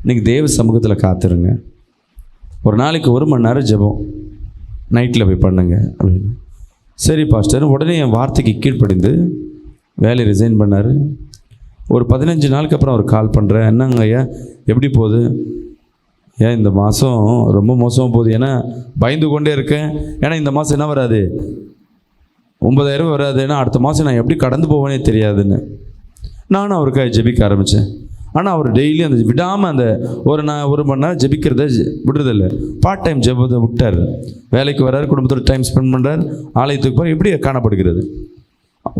நீங்கள் தேவ சமூகத்தில் காத்துருங்க, ஒரு நாளைக்கு 1 மணி நேரம் ஜெபம் நைட்டில் போய் பண்ணுங்க அப்படின்னு. சரி பாஸ்டர், உடனே என் வார்த்தைக்கு கீழ்ப்படிந்து வேலையை ரிசைன் பண்ணார். ஒரு 15 நாளுக்கு அப்புறம் அவர் கால் பண்ணுறேன், என்னங்க ஐயா எப்படி போகுது, ஏன் இந்த மாதம் ரொம்ப மோசமாக போகுது, ஏன்னா பயந்து கொண்டே இருக்கேன், ஏன்னா இந்த மாதம் என்ன வராது, 9,000 வராது, ஏன்னா அடுத்த மாதம் நான் எப்படி கடந்து போவேனே தெரியாதுன்னு. நானும் அவருக்காக ஜெபிக்க ஆரம்பித்தேன். ஆனால் அவர் டெய்லி அந்த விடாமல் அந்த ஒரு மணி நேரம் ஜெபிக்கிறத விடுறதில்லை. பார்ட் டைம் ஜெபத்தை விட்டார். வேலைக்கு வர்றாரு, குடும்பத்தோட டைம் ஸ்பெண்ட் பண்ணுறார், ஆலயத்துக்கு போகிற, எப்படி காணப்படுகிறது.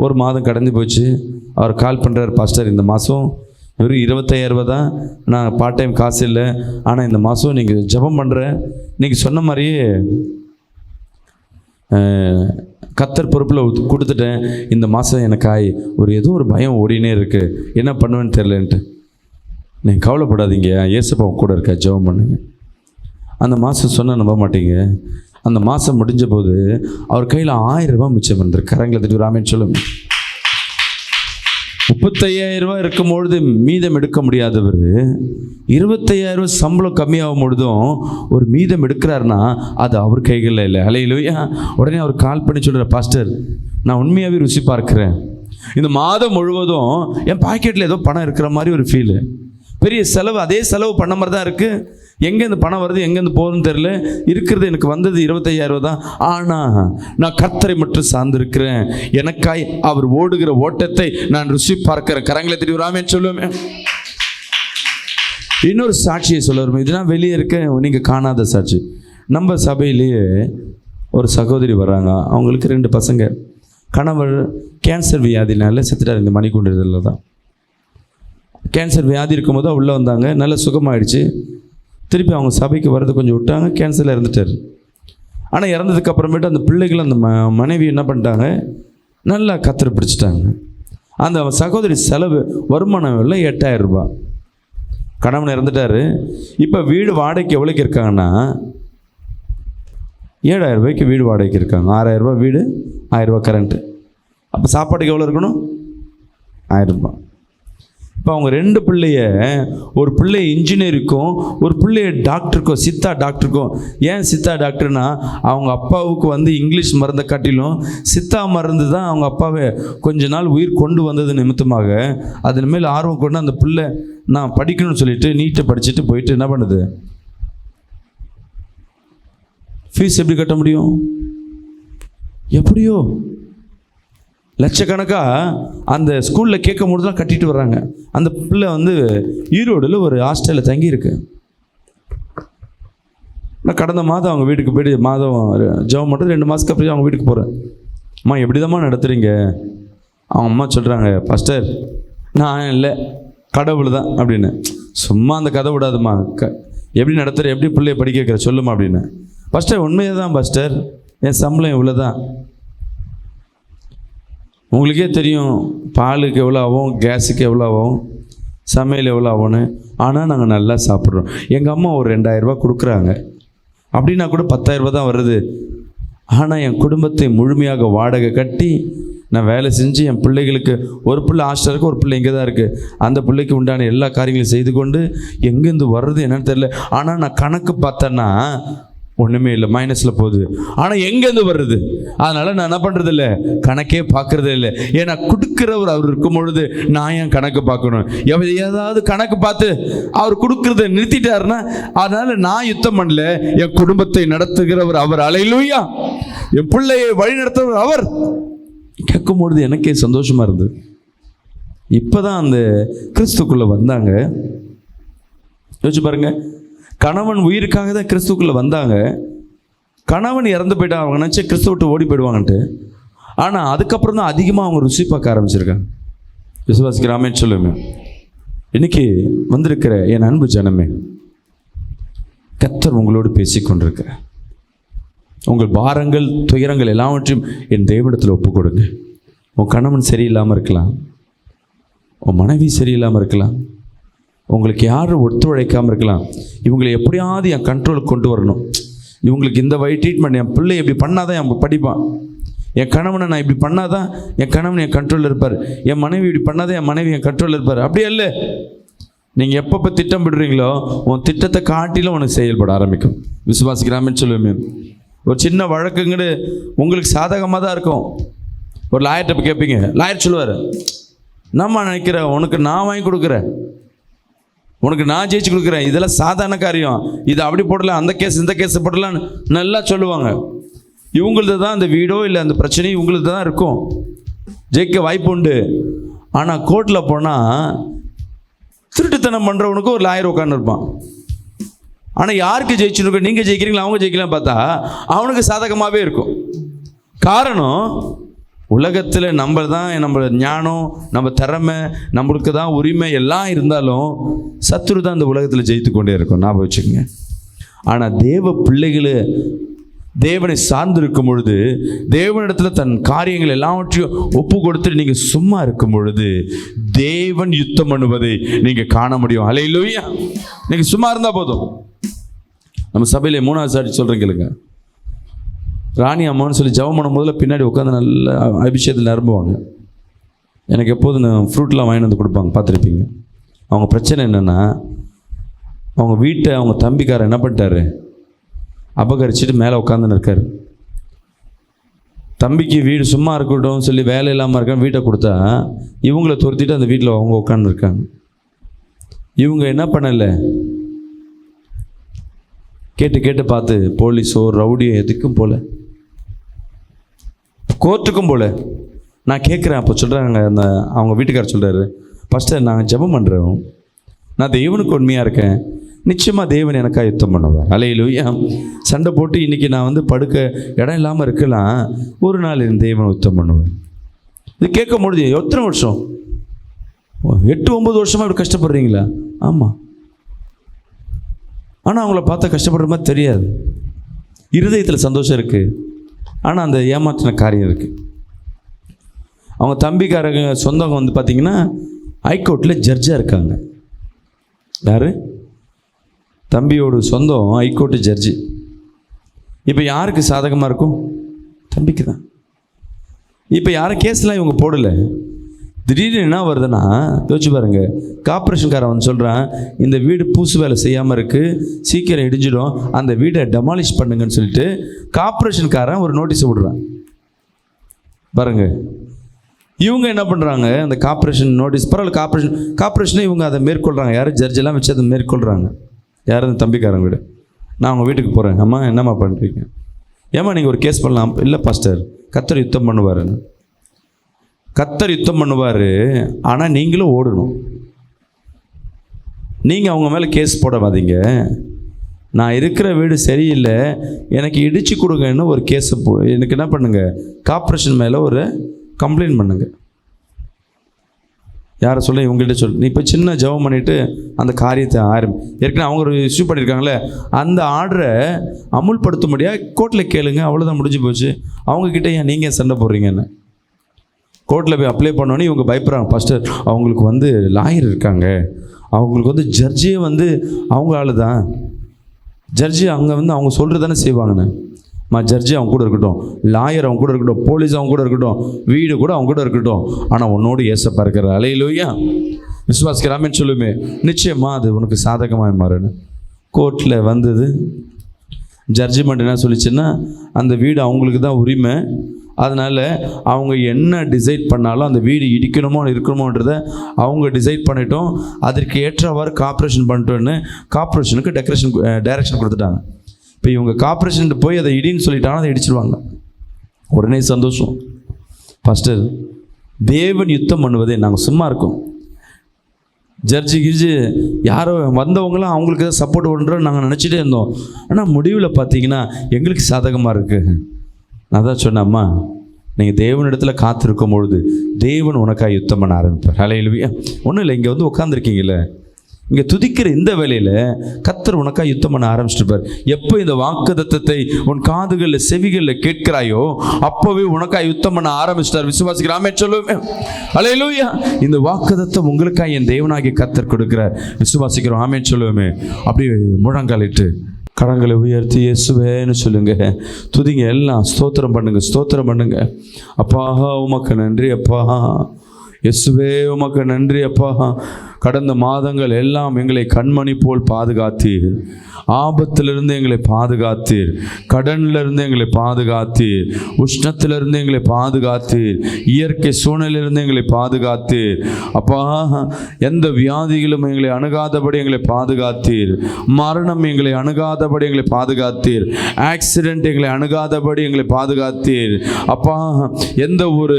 ஒரு மாதம் கடந்து போச்சு. அவர் கால் பண்ணுறார், பாஸ்டர் இந்த மாதம் வெறும் 25,000 தான், நான் பார்ட் டைம் காசு இல்லை, ஆனால் இந்த மாதம் நீங்கள் ஜெபம் பண்ணுறேன், நீங்கள் சொன்ன மாதிரியே கர்த்தர் பொறுப்பில் கொடுத்துட்டேன், இந்த மாதம் எனக்கு ஏதோ ஒரு பயம் ஓடினே இருக்குது, என்ன பண்ணுவேன்னு தெரிலன்ட்டு. நீங்கள் கவலைப்படாதீங்க, ஏசப்பா கூட இருக்கா, ஜெபம் பண்ணுங்க. அந்த மாதம் சொன்னால் நம்ப மாட்டீங்க, அந்த மாதம் முடிஞ்ச போது அவர் கையில் 1000 ரூபாய் மிச்சம் வந்துருக்கு. கரங்களை தட்டி ராமேன்னு சொல்லுங்க. 35,000 ரூபாய் இருக்கும்பொழுது மீதம் எடுக்க முடியாதவர் 25,000 ரூபாய் சம்பளம் கம்மியாகும் பொழுதும் ஒரு மீதம் எடுக்கிறாருன்னா அது அவர் கைகளில் இல்லை. ஹல்லேலூயா. உடனே அவர் கால் பண்ணி சொல்கிறார், பாஸ்டர் நான் உண்மையாகவே ருசி பார்க்குறேன், இந்த மாதம் முழுவதும் என் பாக்கெட்டில் ஏதோ பணம் இருக்கிற மாதிரி ஒரு ஃபீலு, பெரிய செலவு அதே செலவு பண்ண மாதிரி தான் இருக்குது, எங்கேருந்து பணம் வருது எங்கேருந்து போகுதுன்னு தெரியல, இருக்கிறது எனக்கு வந்தது 25,000 ரூபா தான், ஆனால் நான் கர்த்தரை மட்டும் சார்ந்திருக்கிறேன், எனக்காய் அவர் ஓடுகிற ஓட்டத்தை நான் ருசி பார்க்கிறேன். கரங்களை தட்டி ராமேன்னு சொல்லுவேன். இன்னொரு சாட்சியை சொல்ல வரும், இதெல்லாம் வெளியே இருக்க நீங்கள் காணாத சாட்சி. நம்ம சபையிலேயே ஒரு சகோதரி வர்றாங்க, அவங்களுக்கு 2 பசங்க, கணவர் கேன்சர் வியாதினால செத்துட்டார். இந்த மணிக்கூண்டதில் தான் கேன்சர் வியாதி இருக்கும்போது உள்ளே வந்தாங்க, நல்ல சுகமாயிடுச்சு. திருப்பி அவங்க சபைக்கு வர்றது கொஞ்சம் விட்டாங்க, கேன்சரில் இறந்துட்டார். ஆனால் இறந்ததுக்கு அப்புறமேட்டு அந்த பிள்ளைகள் அந்த மனைவி என்ன பண்ணிட்டாங்க, நல்லா கத்தரை பிடிச்சிட்டாங்க. அந்த சகோதரி செலவு வருமானம் இல்லை 8,000 ரூபாய். கணவன் இறந்துட்டார். இப்போ வீடு வாடகைக்கு எவ்வளோக்கு இருக்காங்கன்னா 7,000 ரூபாய்க்கு வீடு வாடகைக்கு இருக்காங்க. 6,000 ரூபாய் வீடு, 1,000 ரூபாய் கரண்ட்டு. அப்போ சாப்பாட்டுக்கு எவ்வளோ இருக்கணும்? 1,000 ரூபாய். இப்போ அவங்க 2 பிள்ளைய, ஒரு பிள்ளை இன்ஜினியருக்கும் ஒரு பிள்ளைய டாக்டருக்கும், சித்தா டாக்டருக்கும். ஏன் சித்தா டாக்டர்னா அவங்க அப்பாவுக்கு வந்து இங்கிலீஷ் மருந்தை காட்டிலும் சித்தா மருந்து தான் அவங்க அப்பாவை கொஞ்ச நாள் உயிர் கொண்டு வந்தது நிமித்தமாக அதன் மேல் ஆர்வம் கொண்டு அந்த பிள்ளை நான் படிக்கணும்னு சொல்லிட்டு நீட்டை படிச்சுட்டு போயிட்டு என்ன பண்ணுது, ஃபீஸ் எப்படி கட்ட முடியும்? எப்படியோ லட்சக்கணக்காக அந்த ஸ்கூலில் கேட்கும் போது தான் கட்டிட்டு வர்றாங்க. அந்த பிள்ளை வந்து ஈரோடில் ஒரு ஹாஸ்டலில் தங்கியிருக்கு. நான் கடந்த மாதம் அவங்க வீட்டுக்கு போய்ட்டு மாதம் ஜெபம் மட்டும் 2 மாதத்துக்கு அப்புறம் அவங்க வீட்டுக்கு போகிறேன். அம்மா எப்படிதாம்மா நடத்துகிறீங்க? அவங்க அம்மா சொல்கிறாங்க, பாஸ்டர் நான் இல்லை கடவுள் தான் அப்படின்னு. சும்மா அந்த கதை விடாதுமா, எப்படி நடத்துகிற, எப்படி பிள்ளைய படிக்க வைக்கிற சொல்லுமா அப்படின்னு. பாஸ்டர் உண்மையாக தான் பாஸ்டர், என் சம்பளம் இவ்வளோ தான். உங்களுக்கே தெரியும் பாலுக்கு எவ்வளோ ஆகும், கேஸுக்கு எவ்வளோ ஆகும், சமையல் எவ்வளோ ஆகும்னு. ஆனால் நாங்கள் நல்லா சாப்பிட்றோம். எங்கள் அம்மா ஒரு 2,000 ரூபாய் கொடுக்குறாங்க அப்படின்னா கூட 10,000 ரூபாய் தான் வருது. ஆனால் என் குடும்பத்தை முழுமையாக வாடகை கட்டி நான் வேலை செஞ்சு என் பிள்ளைகளுக்கு, ஒரு பிள்ளை ஹாஸ்டலுக்கு, ஒரு பிள்ளை இங்கே தான் இருக்குது, அந்த பிள்ளைக்கு உண்டான எல்லா காரியங்களையும் செய்து கொண்டு எங்கேருந்து வர்றது என்னன்னு தெரியல. ஆனால் நான் கணக்கு பார்த்தேன்னா ஒன்றுமே இல்லை, மைனஸில் போகுது. ஆனால் எங்கேருந்து வருது? அதனால் நான் என்ன பண்ணுறது இல்லை, கணக்கே பார்க்குறதே இல்லை. ஏன்னா கொடுக்குறவர் அவர் இருக்கும் பொழுது நான் ஏன் கணக்கு பார்க்கணும்? ஏதாவது கணக்கு பார்த்து அவர் கொடுக்குறத நிறுத்திட்டாருன்னா அதனால் நான் யுத்தம் பண்ணல, என் குடும்பத்தை நடத்துகிறவர் அவர். அல்லேலூயா. என் பிள்ளையை வழி நடத்துகிறவர் அவர். கேட்கும் பொழுது எனக்கே சந்தோஷமாக இருந்தது. இப்போ தான் அந்த கிறிஸ்துக்குள்ளே வந்தாங்க. யோசிச்சு பாருங்க, கணவன் உயிருக்காக தான் கிறிஸ்துக்குள்ளே வந்தாங்க. கணவன் இறந்து போயிட்டா அவங்க நினச்சி கிறிஸ்துவ விட்டு ஓடி போயிடுவாங்கன்ட்டு. ஆனால் அதுக்கப்புறம் தான் அதிகமாக அவங்க ருசி பார்க்க ஆரம்பிச்சிருக்காங்க. விசுவாசிக்கிறாமே சொல்லுமே. இன்னைக்கு வந்திருக்கிற என் அன்பு ஜனமே, கர்த்தர் உங்களோடு பேசி கொண்டிருக்கிற உங்கள் பாரங்கள் துயரங்கள் எல்லாவற்றையும் என் தேவனிடத்தில் ஒப்பு கொடுங்க. உன் கணவன் சரியில்லாமல் இருக்கலாம், உன் மனைவி சரியில்லாமல் இருக்கலாம், உங்களுக்கு யாரும் ஒத்துழைக்காமல் இருக்கலாம். இவங்களை எப்படியாவது என் கண்ட்ரோலுக்கு கொண்டு வரணும், இவங்களுக்கு இந்த வழி ட்ரீட்மெண்ட், என் பிள்ளை இப்படி பண்ணாதான் என் படிப்பான், என் கணவனை நான் இப்படி பண்ணாதான் என் கணவன் என் கண்ட்ரோலில் இருப்பார், என் மனைவி இப்படி பண்ணாதான் என் மனைவி என் கண்ட்ரோலில் இருப்பார். அப்படியே இல்லை. நீங்கள் எப்பப்போ திட்டம் விடுறீங்களோ உன் திட்டத்தை காட்டிலும் உனக்கு செயல்பட ஆரம்பிக்கும். விசுவாசிக்கிறாமன்னு சொல்லுவேன். ஒரு சின்ன வழக்குங்கன்னு உங்களுக்கு சாதகமாக தான் இருக்கும். ஒரு லாயர்கிட்ட போய் கேட்பீங்க, லாயர் சொல்லுவார், நம்ம நினைக்கிற உனக்கு நான் வாங்கி கொடுக்குறேன், உனக்கு நான் ஜெயிச்சு கொடுக்குறேன், இதெல்லாம் சாதாரண காரியம், இது அப்படி போடலாம், அந்த கேஸ் இந்த கேஸ் போடலான்னு நல்லா சொல்லுவாங்க. இவங்களது தான் அந்த வீடோ இல்லை அந்த பிரச்சனை இவங்களது தான் இருக்கும், ஜெயிக்க வாய்ப்பு உண்டு. ஆனால் கோர்ட்டில் போனால் திருட்டுத்தனம் பண்ணுறவனுக்கு ஒரு லாயர் உட்காந்துருப்பான். ஆனால் யாருக்கு ஜெயிச்சுருக்கோம், நீங்கள் ஜெயிக்கிறீங்களா அவங்க ஜெயிக்கலாம் பார்த்தா அவனுக்கு சாதகமாகவே இருக்கும். காரணம் உலகத்தில் நம்ம தான் நம்ம ஞானம், நம்ம திறமை, நம்மளுக்கு தான் உரிமை எல்லாம் இருந்தாலும் சத்துரு தான் இந்த உலகத்தில் ஜெயித்து கொண்டே இருக்கும். ஞாபகம் வச்சுக்கோங்க. ஆனால் தேவ பிள்ளைகளை தேவனை சார்ந்திருக்கும் பொழுது, தேவனிடத்தில் தன் காரியங்கள் எல்லாவற்றையும் ஒப்பு கொடுத்துட்டு நீங்கள் சும்மா இருக்கும் பொழுது தேவன் யுத்தம் பண்ணுவதை நீங்கள் காண முடியும். அல்லேலூயா. நீங்கள் சும்மா இருந்தால் போதும். நம்ம சபையில் 3வது சாட்சி சொல்கிறேன் கேளுங்க. ராணி அம்மான்னு சொல்லி ஜெபம் பண்ணும் போதில் பின்னாடி உட்காந்து நல்ல அபிஷேகத்தில் நிரம்புவாங்க. எனக்கு எப்போதும் ஃப்ரூட்லாம் வாங்கி வந்து கொடுப்பாங்க, பார்த்துருப்பீங்க. அவங்க பிரச்சனை என்னென்னா, அவங்க வீட்டை அவங்க தம்பிக்காரர் என்ன பண்ணிட்டாரு, அபகரிச்சுட்டு மேலே உட்காந்துன்னு இருக்கார். தம்பிக்கு வீடு சும்மா இருக்கட்டும் சொல்லி வேலை இல்லாமல் இருக்கான்னு வீட்டை கொடுத்தா இவங்களை துரத்திட்டு அந்த வீட்டில் அவங்க உட்காந்துருக்காங்க. இவங்க என்ன பண்ணலை, கேட்டு கேட்டு பார்த்து போலீஸோ ரவுடியோ எதுக்கும் போல, கோர்ட்டுக்கும் போல. நான் கேட்குறேன். அப்போ சொல்கிறாங்க, அந்த அவங்க வீட்டுக்காரர் சொல்கிறாரு, ஃபஸ்ட்டு நாங்கள் ஜெபம் பண்ணுறோம், நான் தேவனுக்கு உண்மையாக இருக்கேன், நிச்சயமாக தேவன் எனக்காக யுத்தம் பண்ணுவார். அல்லேலூயா. சண்டை போட்டு இன்றைக்கி நான் படுக்க இடம் இல்லாமல் இருக்கலாம், ஒரு நாள் என் தேவன் யுத்தம் பண்ணுவேன். இது கேட்கும் பொழுது எத்தனை வருஷம், 8-9 வருஷமாக இப்படி கஷ்டப்படுறீங்களா? ஆமாம். ஆனால் அவங்கள பார்த்தா கஷ்டப்படுற மாதிரி தெரியாது. இருதயத்தில் சந்தோஷம் இருக்குது, ஆனால் அந்த ஏமாற்றின காரியம் இருக்குது. அவங்க தம்பிக்காரங்க சொந்தங்க பார்த்திங்கன்னா ஹைகோர்ட்டில் ஜட்ஜாக இருக்காங்க. யார்? தம்பியோட சொந்தம் ஹைகோர்ட்டு ஜட்ஜி. இப்போ யாருக்கு சாதகமாக இருக்கும்? தம்பிக்கு தான். இப்போ யாரும் கேஸ்லாம் இவங்க போடலை. திடீர்னு என்ன வருதுன்னா, யோசிச்சு பாருங்க, கார்பரேஷன்காரன் வந்து சொல்கிறான், இந்த வீடு பூசு வேலை செய்யாமல் இருக்குது, சீக்கிரம் இடிஞ்சிடும், அந்த வீடை டெமாலிஷ் பண்ணுங்கன்னு சொல்லிட்டு கார்பரேஷன்காரன் ஒரு நோட்டீஸை விடுறான். பாருங்க, இவங்க என்ன பண்ணுறாங்க, அந்த கார்பரேஷன் நோட்டீஸ் பரவாயில்ல, கார்பரேஷனே இவங்க அதை மேற்கொள்கிறாங்க. யாரும் ஜட்ஜெல்லாம் வச்சு அதை மேற்கொள்கிறாங்க. யாரும் அந்த தம்பிக்காரங்க வீடு. நான் அவங்க வீட்டுக்கு போகிறேன். அம்மா என்னம்மா பண்ணுறீங்க? ஏம்மா நீங்கள் ஒரு கேஸ் பண்ணலாம்? இல்லை பாஸ்டர், கர்த்தர் யுத்தம் பண்ணுவாருன்னு. கர்த்தர் யுத்தம் பண்ணுவார், ஆனால் நீங்களும் ஓடணும். நீங்கள் அவங்க மேலே கேஸ் போடாதீங்க. நான் இருக்கிற வீடு சரியில்லை, எனக்கு இடித்து கொடுங்கன்னு ஒரு கேஸை எனக்கு என்ன பண்ணுங்கள், கார்பரேஷன் மேலே ஒரு கம்ப்ளைண்ட் பண்ணுங்கள். யாரை சொல்ல? இவங்கள்ட்ட சொல்லு. நீ இப்போ சின்ன ஜெபம் பண்ணிவிட்டு அந்த காரியத்தை ஏற்கனவே அவங்க ஒரு இஷ்யூ பண்ணியிருக்காங்களே, அந்த ஆர்டரை அமுல்படுத்தும்படியாக கோர்ட்டில் கேளுங்க, அவ்வளோதான், முடிஞ்சு போச்சு. அவங்கக்கிட்ட ஏன் நீங்கள் சண்டை போடுறீங்கன்னு கோர்ட்டில் போய் அப்ளை பண்ணோன்னே இவங்க பயப்படுறாங்க. ஃபஸ்ட்டு அவங்களுக்கு லாயர் இருக்காங்க, அவங்களுக்கு ஜட்ஜே அவங்க ஆள் தான், ஜட்ஜி அங்கே அவங்க சொல்கிறது தானே செய்வாங்கண்ணே. ஜட்ஜி அவங்க கூட இருக்கட்டும், லாயர் அவங்க கூட இருக்கட்டும், போலீஸ் அவங்க கூட இருக்கட்டும், வீடு கூட அவங்க கூட இருக்கட்டும், ஆனால் உன்னோடு ஏசப்பா இருக்கிற. அல்லேலூயா. விசுவாசிக்கிறாமேன்னு சொல்லுமே, நிச்சயமாக அது உனக்கு சாதகமாக மாறுன்னு. கோர்ட்டில் வந்தது, ஜட்ஜ்மெண்ட் என்ன சொல்லிச்சுன்னா, அந்த வீடு அவங்களுக்கு தான் உரிமை, அதனால் அவங்க என்ன டிசைட் பண்ணாலும் அந்த வீடு இடிக்கணுமோ இருக்கணுமோன்றதை அவங்க டிசைட் பண்ணிட்டோம், அதற்கு ஏற்றவாறு கார்பரேஷன் பண்ணிட்டோன்னு கார்பரேஷனுக்கு டைரக்ஷன் கொடுத்துட்டாங்க. இப்போ இவங்க கார்பரேஷன் போய் அதை இடின்னு சொல்லிட்டாங்கன்னா அதை இடிச்சிடுவாங்க. உடனே சந்தோஷம். ஃபஸ்ட்டு தேவன் யுத்தம் பண்ணுவதே நாங்கள் சும்மா இருக்கோம். ஜட்ஜு யாரோ வந்தவங்களாம் அவங்களுக்கு தான் சப்போர்ட் பண்ணுறோன்னு நாங்கள் நினச்சிட்டே இருந்தோம். ஆனால் முடிவில் பார்த்தீங்கன்னா எங்களுக்கு சாதகமாக இருக்குது. நான் தான் சொன்னேம்மா, நீங்கள் தேவனிடத்தில் காத்திருக்கும் பொழுது தேவன் உனக்காக யுத்தம் பண்ண ஆரம்பிப்பார். அல்லேலூயா. ஒன்றும் இல்லை, இங்கே உட்காந்துருக்கீங்களே, இங்கே துதிக்கிற இந்த வேலையில் கர்த்தர் உனக்காக யுத்தம் பண்ண ஆரம்பிச்சிருப்பார். எப்போ இந்த வாக்குத்தத்தத்தை உன் காதுகளில் செவிகளில் கேட்கிறாயோ அப்போவே உனக்காக யுத்தம் பண்ண ஆரம்பிச்சிட்டார். விசுவாசிக்கிறாமே சொல்லுவேன். அல்லேலூயா. இந்த வாக்குத்தத்தம் உங்களுக்காக என் தேவனாகிய கர்த்தர் கொடுக்கிறார். விசுவாசிக்கிறோம். ஆமென் சொல்லுவேமே. அப்படியே முழங்காலிட்டு கரங்களை உயர்த்தி இயேசுவேன்னு சொல்லுங்க, துதிங்க, எல்லாம் ஸ்தோத்திரம் பண்ணுங்க, ஸ்தோத்திரம் பண்ணுங்க. அப்பா உமக்கு நன்றி அப்பா, இயேசுவே உமக்கு நன்றி அப்பா. கடந்த மாதங்கள் எல்லாம் எங்களை கண்மணி போல் பாதுகாத்தீர், ஆபத்திலிருந்து எங்களை பாதுகாத்தீர், கடனிலிருந்து எங்களை பாதுகாத்தீர், உஷ்ணத்திலிருந்து எங்களை பாதுகாத்தீர், இயற்கை சூழ்நிலையிலிருந்து எங்களை பாதுகாத்தீர் அப்பா. எந்த வியாதிகளும் எங்களை அணுகாதபடி எங்களை பாதுகாத்தீர், மரணம் எங்களை அணுகாதபடி எங்களை பாதுகாத்தீர், ஆக்சிடென்ட் எங்களை அணுகாதபடி எங்களை பாதுகாத்தீர் அப்பா. எந்த ஒரு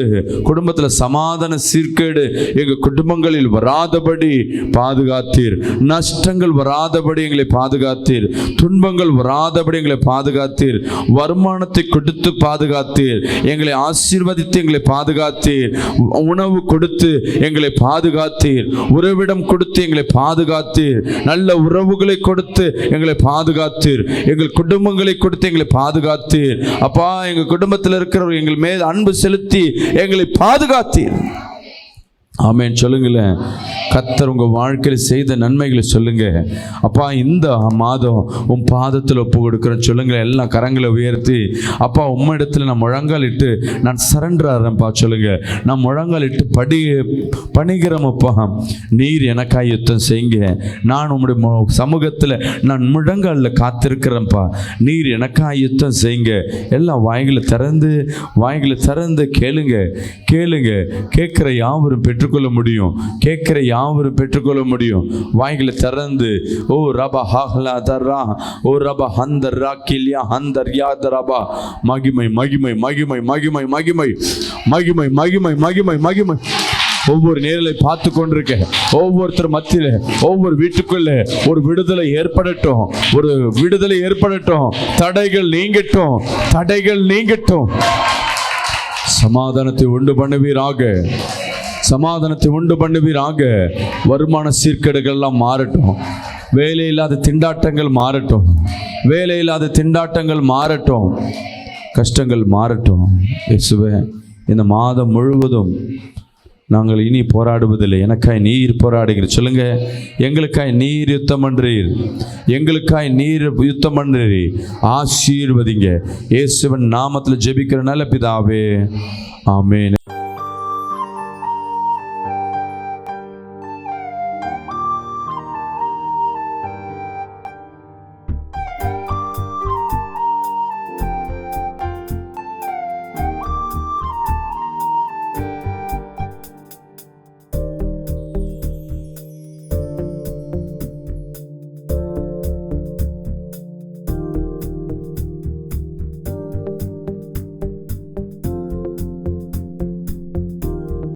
குடும்பத்தில் சமாதான சீர்கேடு எங்கள் குடும்பங்களில் வராதபடி பாதுகாத்தீர். நஷ்டங்கள் வராதபடி எங்களை பாதுகாத்தீர். துன்பங்கள் வராதபடி எங்களை பாதுகாத்தீர். வருமானத்தை கொடுத்து பாதுகாத்தீர். எங்களை ஆசீர்வதித்து எங்களை பாதுகாத்தீர். உணவு கொடுத்து எங்களை பாதுகாத்தீர். உறவிடம் கொடுத்து எங்களை பாதுகாத்தீர். நல்ல உறவுகளை கொடுத்து எங்களை பாதுகாத்தீர். எங்கள் குடும்பங்களை கொடுத்து எங்களை பாதுகாத்தீர். அப்பா, எங்கள் குடும்பத்தில் இருக்கிறவர்கள் எங்கள் மேல் அன்பு செலுத்தி எங்களை பாதுகாத்தீர். ஆமென். சொல்லுங்களேன். கர்த்தர் உங்கள் வாழ்க்கையில் செய்த நன்மைகளை சொல்லுங்க. அப்பா, இந்த மாதம் உன் பாதத்தில் ஒப்பு கொடுக்குறேன்னு சொல்லுங்களேன். எல்லாம் கரங்களை உயர்த்தி, அப்பா உம்மிடத்தில் நான் முழங்காலிட்டு நான் சரண்டர் ஆகிறேன்ப்பா சொல்லுங்க. நான் முழங்காலிட்டு பணிகிறோமப்பா. நீர் எனக்காக யுத்தம் செய்யுங்க. நான் உம்முடைய சமூகத்தில் நான் முழங்காலில் காத்திருக்கிறேன்ப்பா. நீர் எனக்காக யுத்தம் செய்யுங்க. எல்லாம் வாய்களை திறந்து கேளுங்க. கேட்குற யாவரும் பெற்றுக்கொள்ள முடியும். கேட்கிற யாவரும் பெற்றுக்கொள்ள முடியும். வாய்களை திறந்து ஓ ரபா ஹாஹ்லா தர்ரா ஓ ரபா ஹந்தர்ரா கில்யா ஹந்தர் யாதரபா. மகிமை மகிமை மகிமை மகிமை மகிமை மகிமை மகிமை மகிமை மகிமை. ஒவ்வொரு நேரலை பார்த்து கொண்டிருக்க ஒவ்வொருத்தர் மத்தியில ஒவ்வொரு வீட்டுக்குள்ள ஒரு விடுதலை ஏற்படட்டும். ஒரு விடுதலை ஏற்படட்டும். தடைகள் நீங்கட்டும். சமாதானத்தை உண்டு பண்ணுவீராக. வருமான சீர்கேடுகள் எல்லாம் மாறட்டும். வேலையில்லாத திண்டாட்டங்கள் மாறட்டும். கஷ்டங்கள் மாறட்டும். இயேசுவே, இந்த மாதம் முழுவதும் நாங்கள் இனி போராடுவதில்லை. எனக்காய் நீர் போராடுகிற சொல்லுங்க. எங்களுக்காய் நீர் யுத்தம் பண்றீர். ஆசீர்வதிங்க. இயேசுவின் நாமத்தில் ஜெபிக்கிற நல்ல பிதாவே, ஆமென்.